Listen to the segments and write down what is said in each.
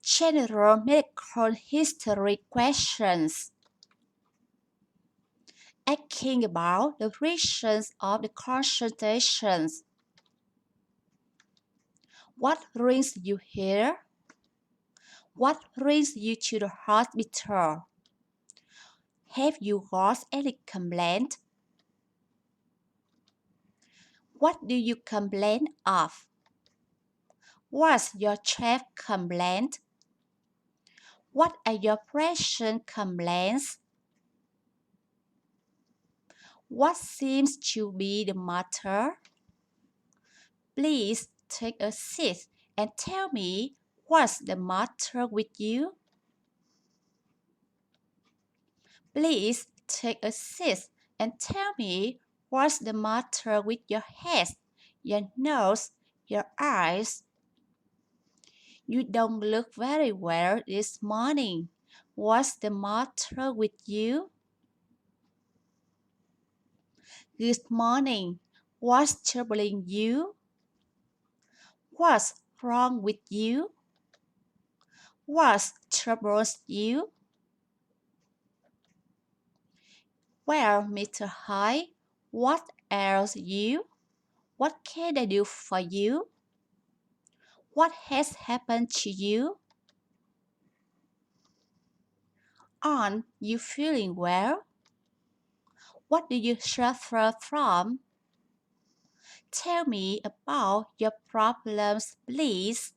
General medical history questions. Asking about the reasons of the consultations. What brings you here? What brings you to the hospital? Have you got any complaint? What do you complain of? What's your chief complaint? What are your patient complaints? What seems to be the matter? Please take a seat and tell me what's the matter with you. Please take a seat and tell me what's the matter with your head, your nose, your eyes. You don't look very well this morning. What's the matter with you? Good morning. What's troubling you? What's wrong with you? What troubles you? Well, Mr. Hyde, what ails you? What can I do for you? What has happened to you? Aren't you feeling well? What do you suffer from? Tell me about your problems, please.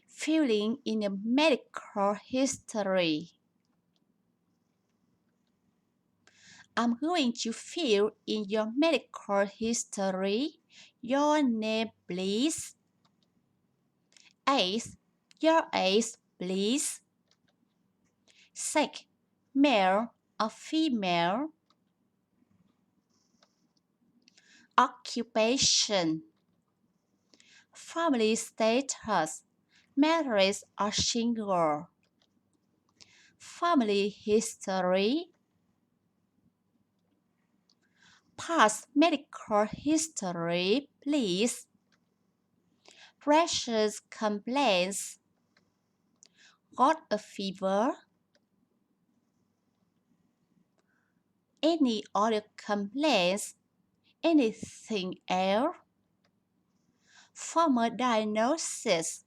Filling in the medical history. I'm going to fill in your medical history. Your name, please. Age, your age, please. Sex, male or female. Occupation. Family status, married or single. Family history. Past medical history, please. Precious complaints. Got a fever? Any other complaints? Anything else? Former diagnosis.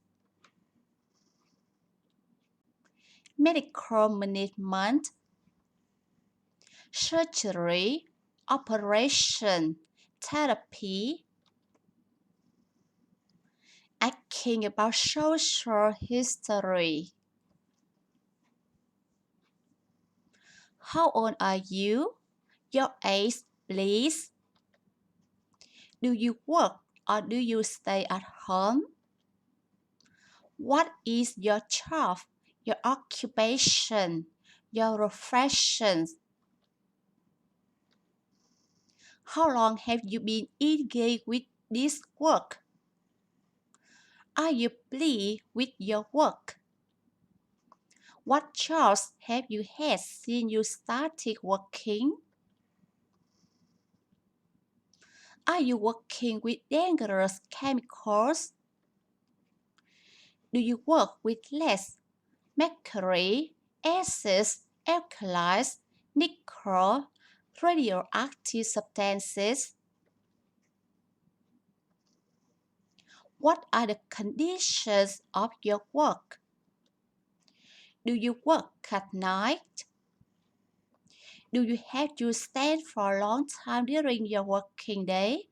Medical management. Surgery, operation, therapy. Asking about social history. How old are you? Your age, please. Do you work or do you stay at home? What is your job, your occupation, your profession? How long have you been engaged with this work? Are you pleased with your work? What jobs have you had since you started working? Are you working with dangerous chemicals? Do you work with lead, mercury, acids, alkalis, nickel, radioactive substances? What are the conditions of your work? Do you work at night? Do you have to stand for a long time during your working day?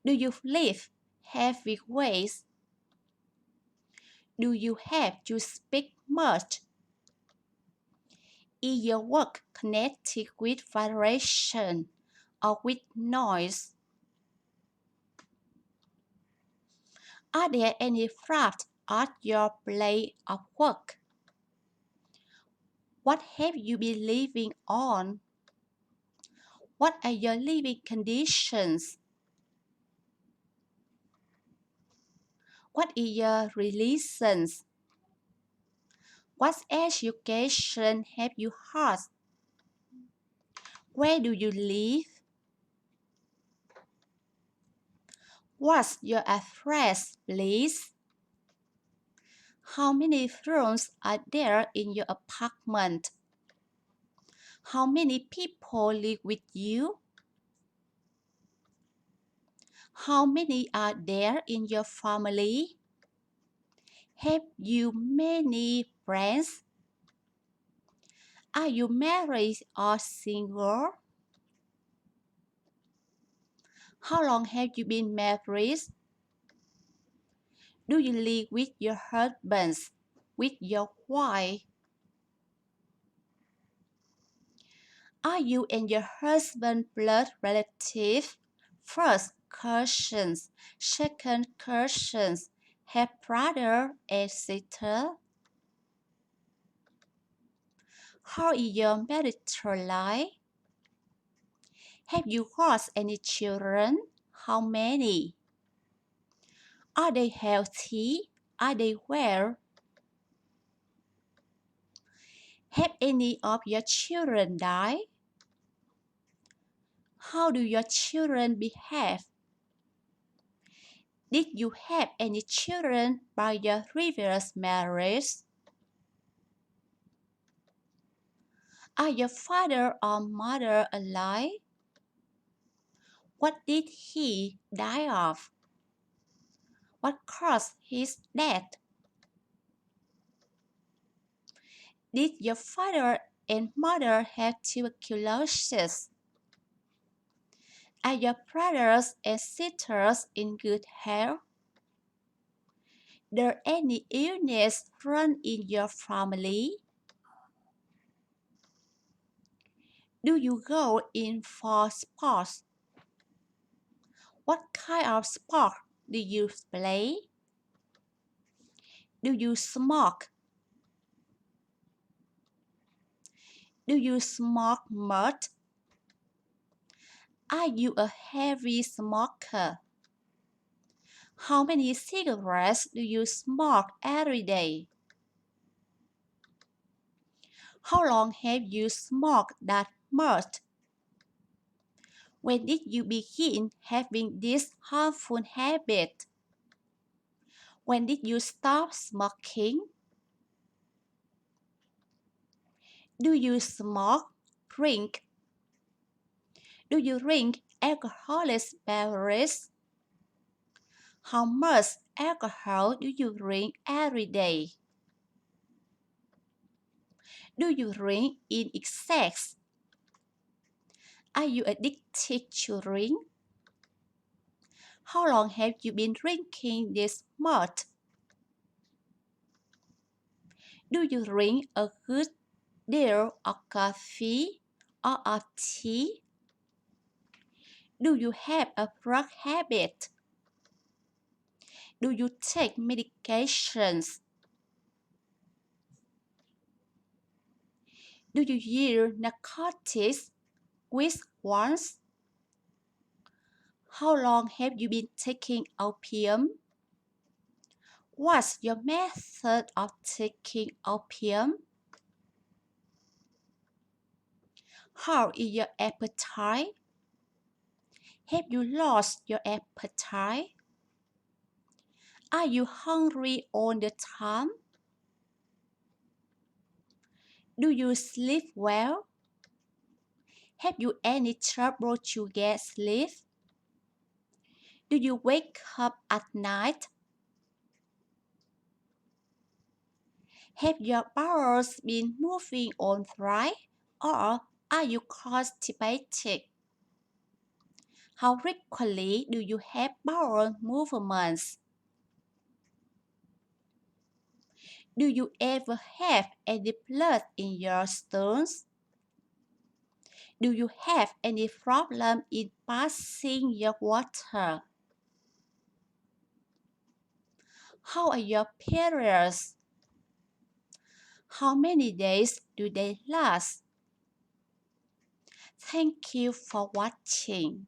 Do you lift heavy weights? Do you have to speak much? Is your work connected with vibration or with noise? Are there any flaws at your place of work? What have you been living on? What are your living conditions? What is your religion? What education have you had? Where do you live? What's your address, please? How many rooms are there in your apartment? How many people live with you? How many are there in your family? Have you many friends? Are you married or single? How long have you been married? Do you live with your husband, with your wife? Are you and your husband blood relatives? First cousins, second cousins, half brother and sister? How is your marital life? Have you got any children? How many? Are they healthy? Are they well? Have any of your children died? How do your children behave? Did you have any children by your previous marriage? Are your father or mother alive? What did he die of? What caused his death? Did your father and mother have tuberculosis? Are your brothers and sisters in good health? There any illness run in your family? Do you go in for sports? What kind of sport do you play? Do you smoke? Do you smoke much? Are you a heavy smoker? How many cigarettes do you smoke every day? How long have you smoked that much? When did you begin having this harmful habit? When did you stop smoking? Do you smoke, drink? Do you drink alcoholic beverages? How much alcohol do you drink every day? Do you drink in excess? Are you addicted to drink? How long have you been drinking this much? Do you drink a good deal of coffee or of tea? Do you have a drug habit? Do you take medications? Do you use narcotics with once? How long have you been taking opium? What's your method of taking opium? How is your appetite? Have you lost your appetite? Are you hungry all the time? Do you sleep well? Have you any trouble to get sleep? Do you wake up at night? Have your bowels been moving all right, or are you constipated? How frequently do you have bowel movements? Do you ever have any blood in your stools? Do you have any problem in passing your water? How are your periods? How many days do they last? Thank you for watching.